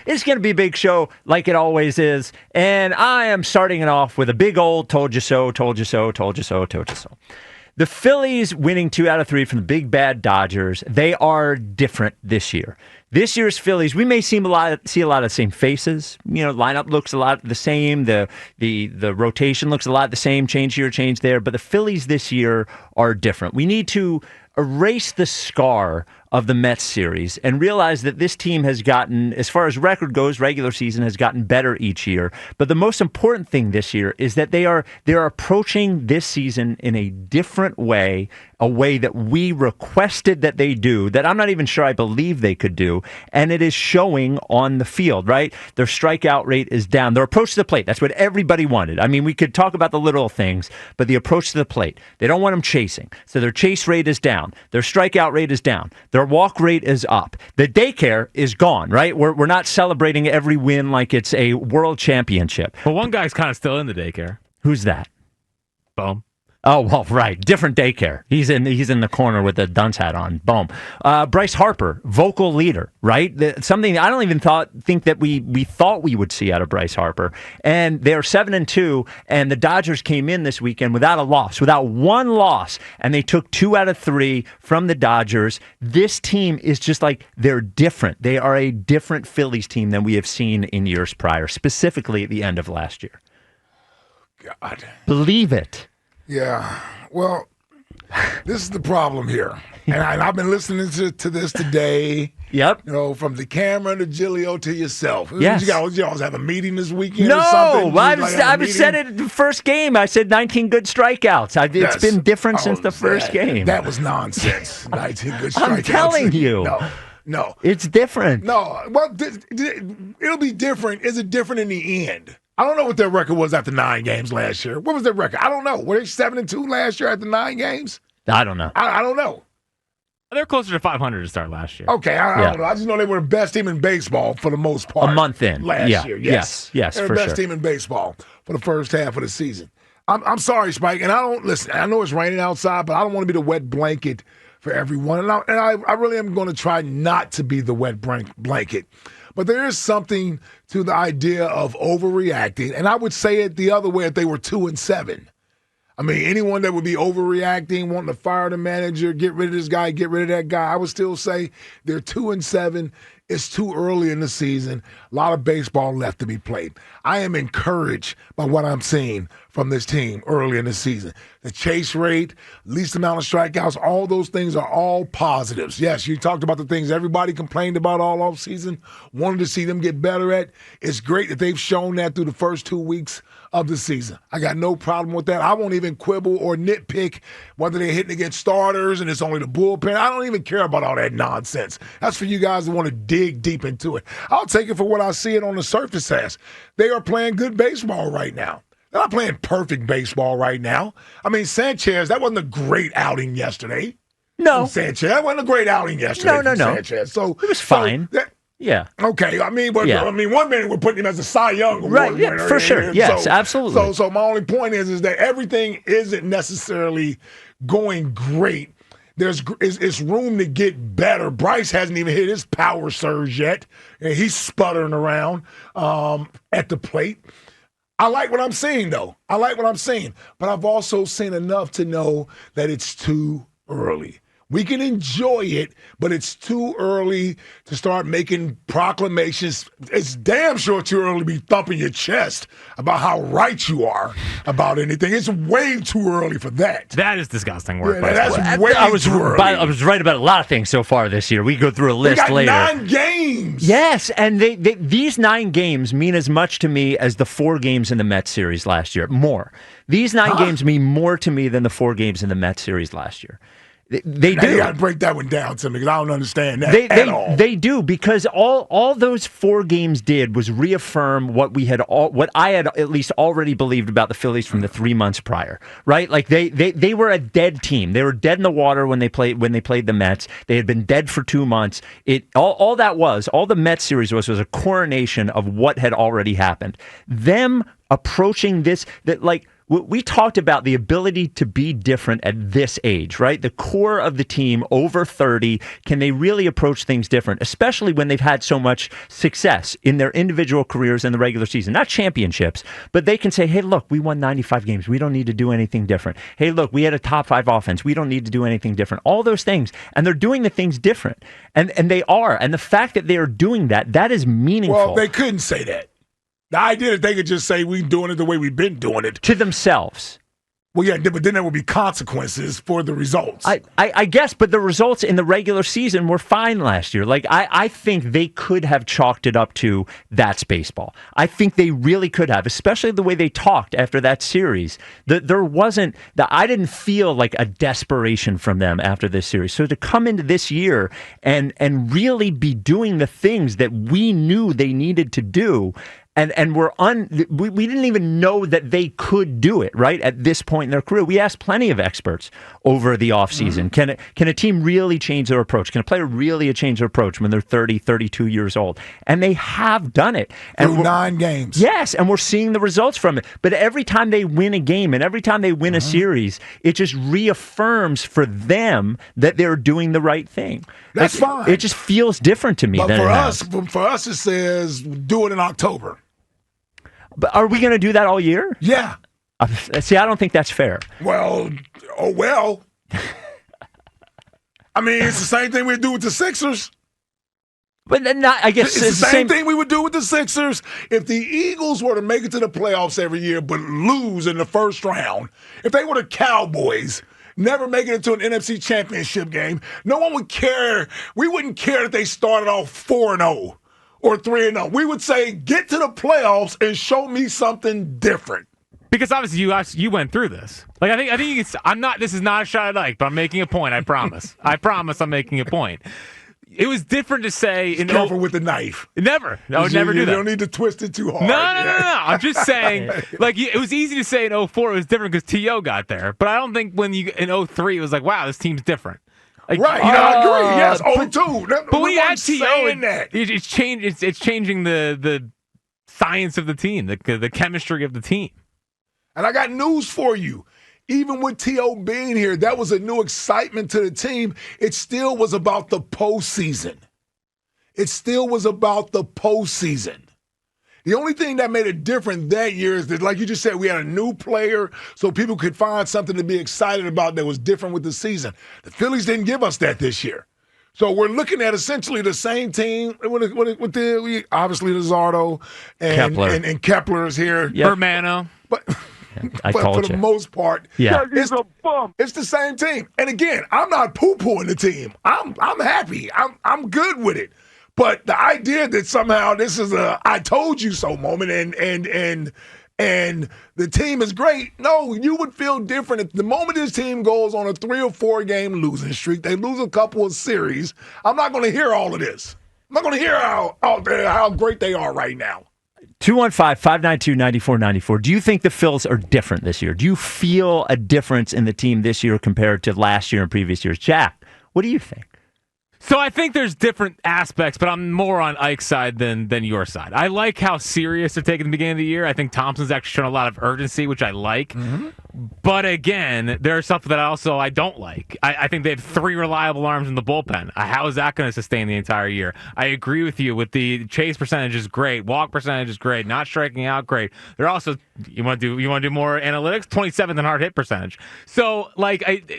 It's going to be a big show like it always is. And I am starting it off with a big old told you so, told you so, told you so, told you so. The Phillies winning 2 out of 3 from the big bad Dodgers. They are different this year. This year's Phillies, we may see a lot of the same faces. Lineup looks a lot the same. The rotation looks a lot the same. Change here, change there. But the Phillies this year are different. We need to erase the scar of the Mets series and realize that this team has gotten, as far as record goes, regular season has gotten better each year. But the most important thing this year is that they're approaching this season in a different way, a way that we requested that they do, that I'm not even sure I believe they could do, and it is showing on the field, right? Their strikeout rate is down. Their approach to the plate, that's what everybody wanted. I mean, we could talk about the little things, but the approach to the plate, they don't want them chasing. So their chase rate is down. Their strikeout rate is down. Their walk rate is up. The daycare is gone, right? We're not celebrating every win like it's a world championship. Well, one guy's kind of still in the daycare. Who's that? Boom. Oh, well, right. Different daycare. He's in the corner with the dunce hat on. Boom. Bryce Harper, vocal leader, right? Something I don't even think that we thought we would see out of Bryce Harper. And they're 7-2, and the Dodgers came in this weekend without one loss, and they took 2 out of 3 from the Dodgers. This team is just like, they're different. They are a different Phillies team than we have seen in years prior, specifically at the end of last year. God. Believe it. Yeah, well, this is the problem here. And I've been listening to this today. Yep. From the camera to Giglio to yourself. Yes. You guys have a meeting this weekend no, or something? I said it the first game. I said 19 good strikeouts. It's been different since the first game. That was nonsense. 19 good strikeouts. I'm telling you. No. It's different. No. Well, it'll be different. Is it different in the end? I don't know what their record was after 9 games last year. What was their record? I don't know. Were they 7-2 last year after 9 games? I don't know. I don't know. They're closer to 500 to start last year. Okay, I don't know. I just know they were the best team in baseball for the most part. A month in. Last year, yes. Yes, They're for the best sure. team in baseball for the first half of the season. I'm sorry, Spike, and I don't listen. I know it's raining outside, but I don't want to be the wet blanket for everyone. And I really am going to try not to be the wet blanket. But there is something to the idea of overreacting. And I would say it the other way if they were 2-7. I mean, anyone that would be overreacting, wanting to fire the manager, get rid of this guy, get rid of that guy, I would still say they're 2-7. It's too early in the season. A lot of baseball left to be played. I am encouraged by what I'm seeing from this team early in the season. The chase rate, least amount of strikeouts, all those things are all positives. Yes, you talked about the things everybody complained about all offseason, wanted to see them get better at. It's great that they've shown that through the first 2 weeks of the season. I got no problem with that. I won't even quibble or nitpick whether they're hitting against starters and it's only the bullpen. I don't even care about all that nonsense. That's for you guys that want to dig deep into it. I'll take it for what I see it on the surface as. They are playing good baseball right now. They're not playing perfect baseball right now. I mean, Sanchez, that wasn't a great outing yesterday. No. Sanchez, that wasn't a great outing yesterday. No. Sanchez. So it was fine. Yeah. Okay. I mean, 1 minute we're putting him as a Cy Young Award right, winner. For sure. Yes, absolutely. So my only point is that everything isn't necessarily going great. It's room to get better. Bryce hasn't even hit his power surge yet, and he's sputtering around at the plate. I like what I'm seeing, though. But I've also seen enough to know that it's too early. We can enjoy it, but it's too early to start making proclamations. It's damn sure too early to be thumping your chest about how right you are about anything. It's way too early for that. That is disgusting work. That's way too early. I was right about a lot of things so far this year. We go through a list got later. 9 games. Yes, and these 9 games mean as much to me as the 4 games in the Mets series last year. More. These 9 games mean more to me than the 4 games in the Mets series last year. They do. You got to break that one down to me because I don't understand that at all. They do, because all those 4 games did was reaffirm what I had at least already believed about the Phillies from the 3 months prior. Right? Like they were a dead team. They were dead in the water when they played the Mets. They had been dead for 2 months. All the Mets series was a coronation of what had already happened. Them approaching this we talked about the ability to be different at this age, right? The core of the team over 30, can they really approach things different, especially when they've had so much success in their individual careers in the regular season, not championships, but they can say, hey, look, we won 95 games. We don't need to do anything different. Hey, look, we had a top 5 offense. We don't need to do anything different. All those things. And they're doing the things different. And they are. And the fact that they are doing that is meaningful. Well, they couldn't say that. The idea that they could just say we're doing it the way we've been doing it. To themselves. Well, yeah, but then there would be consequences for the results. I guess, but the results in the regular season were fine last year. Like, I think they could have chalked it up to that's baseball. I think they really could have, especially the way they talked after that series. I didn't feel like a desperation from them after this series. So to come into this year and really be doing the things that we knew they needed to do, and we didn't even know that they could do it, right, at this point in their career. We asked plenty of experts over the offseason. Can a team really change their approach? Can a player really change their approach when they're 30, 32 years old? And they have done it. And through 9 games. Yes, and we're seeing the results from it. But every time they win a game and every time they win a series, it just reaffirms for them that they're doing the right thing. That's fine. It just feels different to me than it has. For us, it says do it in October. But are we going to do that all year? Yeah. See, I don't think that's fair. Well. I mean, it's the same thing we do with the Sixers. But I guess it's the same thing we would do with the Sixers. If the Eagles were to make it to the playoffs every year but lose in the first round, if they were the Cowboys, never making it to an NFC championship game, no one would care. We wouldn't care that they started off 4-0. Or 3-0. We would say, get to the playoffs and show me something different. Because obviously you went through this. Like I think you can, this is not a shot at Ike, but I'm making a point. I promise. I promise I'm making a point. It was different to say. Careful with the knife. Never. I would never do that. You don't need to twist it too hard. No. I'm just saying. Like it was easy to say in 2004 it was different because T.O. got there, but I don't think when you in 2003 it was like, wow, this team's different. Like, right, I agree. Yes, 0-2. But when you add T.O., that. It's changing the science of the team, the chemistry of the team. And I got news for you. Even with T.O. being here, that was a new excitement to the team. It still was about the postseason. The only thing that made it different that year is that, like you just said, we had a new player, so people could find something to be excited about that was different with the season. The Phillies didn't give us that this year. So we're looking at essentially the same team with obviously Luzardo and Kepler is here. Yep. Bermano. But for the most part, it's a bum. It's the same team. And again, I'm not poo-pooing the team. I'm happy. I'm good with it. But the idea that somehow this is a I told you so moment and the team is great, no, you would feel different if the moment this team goes on a 3 or 4 game losing streak, they lose a couple of series, I'm not going to hear all of this. I'm not going to hear how great they are right now. 215-592-9494. Do you think the Phils are different this year? Do you feel a difference in the team this year compared to last year and previous years? Jack, what do you think? So I think there's different aspects, but I'm more on Ike's side than your side. I like how serious they're taking the beginning of the year. I think Thompson's actually shown a lot of urgency, which I like. Mm-hmm. But again, there's stuff that I don't like. I think they have 3 reliable arms in the bullpen. How is that going to sustain the entire year? I agree with you with the chase percentage is great, walk percentage is great, not striking out great. They're also you want to do more analytics, 27th in hard hit percentage. So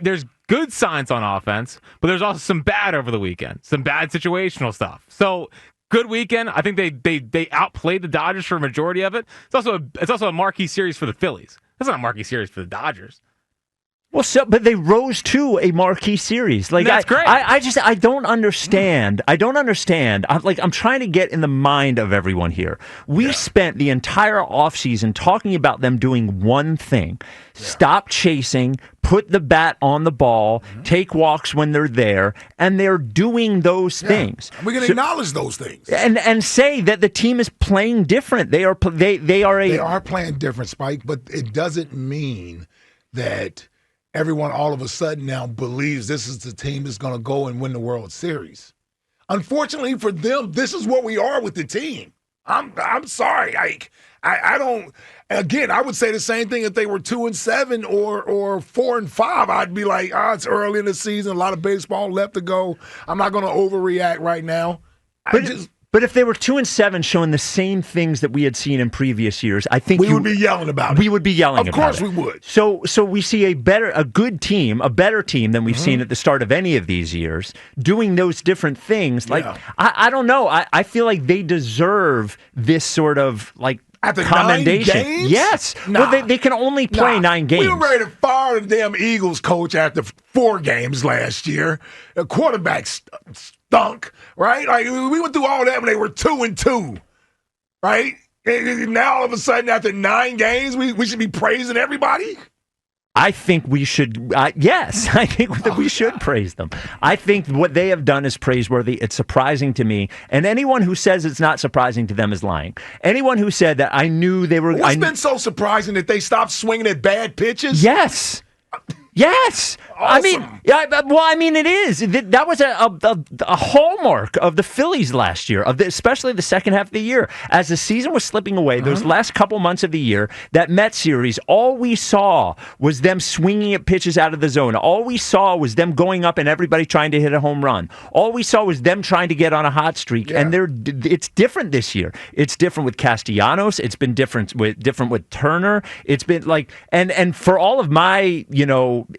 there's good signs on offense, but there's also some bad over the weekend, some bad situational stuff. So good weekend. I think they outplayed the Dodgers for a majority of it. It's also a marquee series for the Phillies. That's not a marquee series for the Dodgers. Well, but they rose to a marquee series. Like that's great. I don't understand. I'm trying to get in the mind of everyone here. We spent the entire offseason talking about them doing one thing: stop chasing, put the bat on the ball, take walks when they're there, and they're doing those things. We can acknowledge those things and say that the team is playing different. They are playing different, Spike, but it doesn't mean that everyone all of a sudden now believes this is the team that's going to go and win the World Series. Unfortunately for them, this is where we are with the team. I'm sorry. I don't. Again, I would say the same thing if they were 2-7 or 4-5. I'd be like, it's early in the season, a lot of baseball left to go. I'm not going to overreact right now. But if they were 2-7, showing the same things that we had seen in previous years, I think we would be yelling about it. We would be yelling about it. Of course, we would. So we see a good team, a better team than we've seen at the start of any of these years, doing those different things. Like I don't know. I feel like they deserve this sort of like. After commendation. 9 games? Yes. Nah. Well, they can only play 9 games. We were ready to fire the damn Eagles coach after 4 games last year. The quarterback stunk, right? Like we went through all that when they were 2-2, right? And now all of a sudden, after 9 games, we should be praising everybody. I think we should, yes, I think that we should praise them. I think what they have done is praiseworthy. It's surprising to me. And anyone who says it's not surprising to them is lying. Anyone who said that I knew they were... What's been so surprising that they stopped swinging at bad pitches? Yes. Yes. Awesome. I mean, it is. That was a hallmark of the Phillies last year, especially the second half of the year. As the season was slipping away, those last couple months of the year, that Mets series, all we saw was them swinging at pitches out of the zone. All we saw was them going up and everybody trying to hit a home run. All we saw was them trying to get on a hot streak. Yeah. And it's different this year. It's different with Castellanos. It's been different with Turner. It's been like, and for all of my,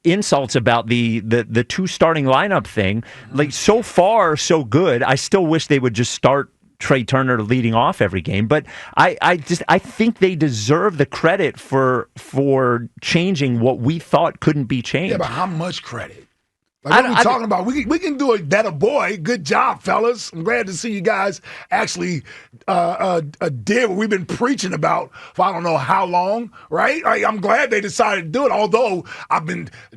insults about the 2 starting lineup thing, like so far so good. I still wish they would just start Trey Turner leading off every game, but I think they deserve the credit for changing what we thought couldn't be changed. Yeah, but how much credit? Like, what are we talking about? We can do it. That a boy. Good job, fellas. I'm glad to see you guys actually did what we've been preaching about for I don't know how long, right? I'm glad they decided to do it. Although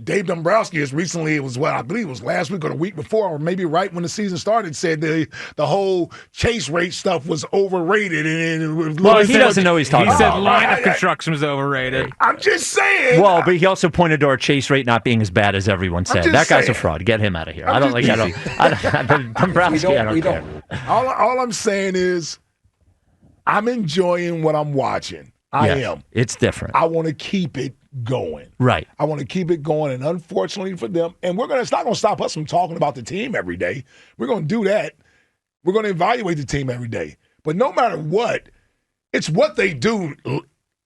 Dave Dombrowski has recently, I believe it was last week or the week before, or maybe right when the season started, said the whole chase rate stuff was overrated. Well, he doesn't know he's talking about. He said lineup construction was overrated. I'm just saying. Well, but he also pointed to our chase rate not being as bad as everyone said. That guy's a fraud. Get him out of here. Dombrowski, I don't care. All I'm saying is I'm enjoying what I'm watching. I am. It's different. I want to keep it going. Right. I want to keep it going, and unfortunately for them, and it's not going to stop us from talking about the team every day. We're going to do that. We're going to evaluate the team every day. But no matter what, it's what they do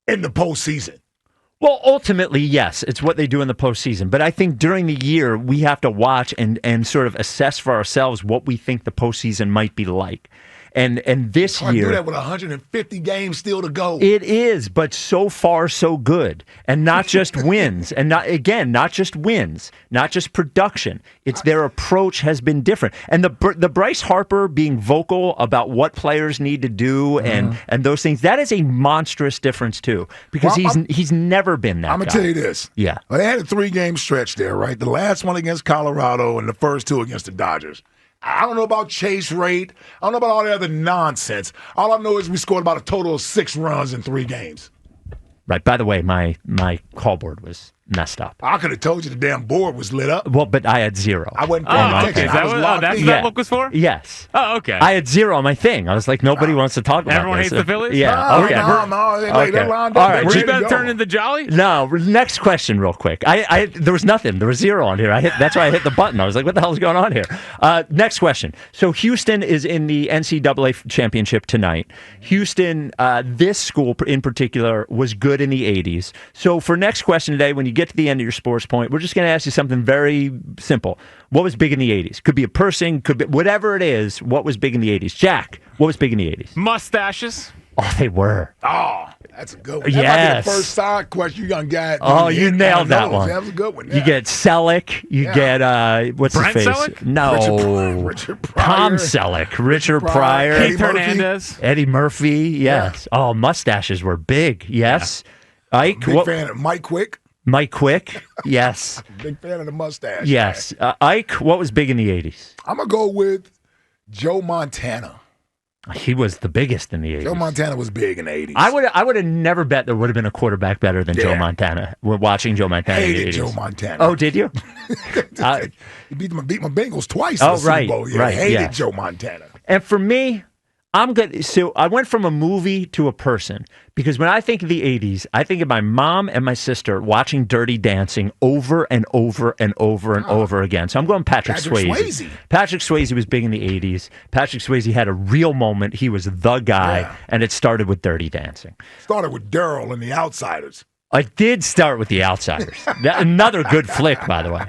in the postseason. Well, ultimately, yes, it's what they do in the postseason. But I think during the year, we have to watch and sort of assess for ourselves what we think the postseason might be like. And this year, do that with 150 games still to go. It is, but so far so good, and not just wins, and not just wins, not just production. It's their approach has been different, and the Bryce Harper being vocal about what players need to do and those things, that is a monstrous difference too, because he's never been that. I'm gonna tell you this. Yeah, well, they had a 3-game stretch there, right? The last one against Colorado and the first 2 against the Dodgers. I don't know about chase rate. I don't know about all the other nonsense. All I know is we scored about a total of 6 runs in 3 games. Right. By the way, my call board was messed up. I could have told you the damn board was lit up. Well, but I had 0. I wasn't paying attention. That's what that look was for? Yes. Oh, okay. I had 0 on my thing. I was like, nobody wants to talk about Everyone this. hates the Phillies? Yeah. No, okay. No. They're lined up. All right. Were you about to turn into Jolly? No. Next question, real quick. There was nothing. There was 0 on here. That's why I hit the button. I was like, what the hell is going on here? Next question. So Houston is in the NCAA championship tonight. Houston, this school in particular, was good in the 80s. So for next question today, when you get to the end of your sports point, we're just going to ask you something very simple. What was big in the 80s? Could be a person, could be whatever it is. What was big in the 80s? Jack, what was big in the 80s? Mustaches. Oh, they were. Oh, that's a good one. Yes. That might be the first side question you gonna get. Oh, you nailed that one. That was a good one. Yeah. You get Selleck. You get, what's Brent his face? Selleck? No. Richard Pryor. Tom Selleck. Richard Pryor. Keith Hernandez. Eddie Murphy. Yes. Yeah. Oh, mustaches were big. Yes. Yeah. Ike. Big fan of Mike Quick. Mike Quick. Yes. Big fan of the mustache. Yes. Ike, what was big in the 80s? I'm going to go with Joe Montana. He was the biggest in the 80s. Joe Montana was big in the 80s. I would have never bet there would have been a quarterback better than Joe Montana. We're watching Joe Montana in the 80s. Hated Joe Montana. Oh, did you? He beat my Bengals twice in the Super Bowl. Right. Hated yes. Joe Montana. And for me, I'm good. So I went from a movie to a person because when I think of the 80s, I think of my mom and my sister watching Dirty Dancing over and over and over and over again. So I'm going Patrick Swayze. Patrick Swayze was big in the 80s. Patrick Swayze had a real moment. He was the guy, and it started with Dirty Dancing. Started with Daryl and The Outsiders. I did start with The Outsiders. Another good flick, by the way.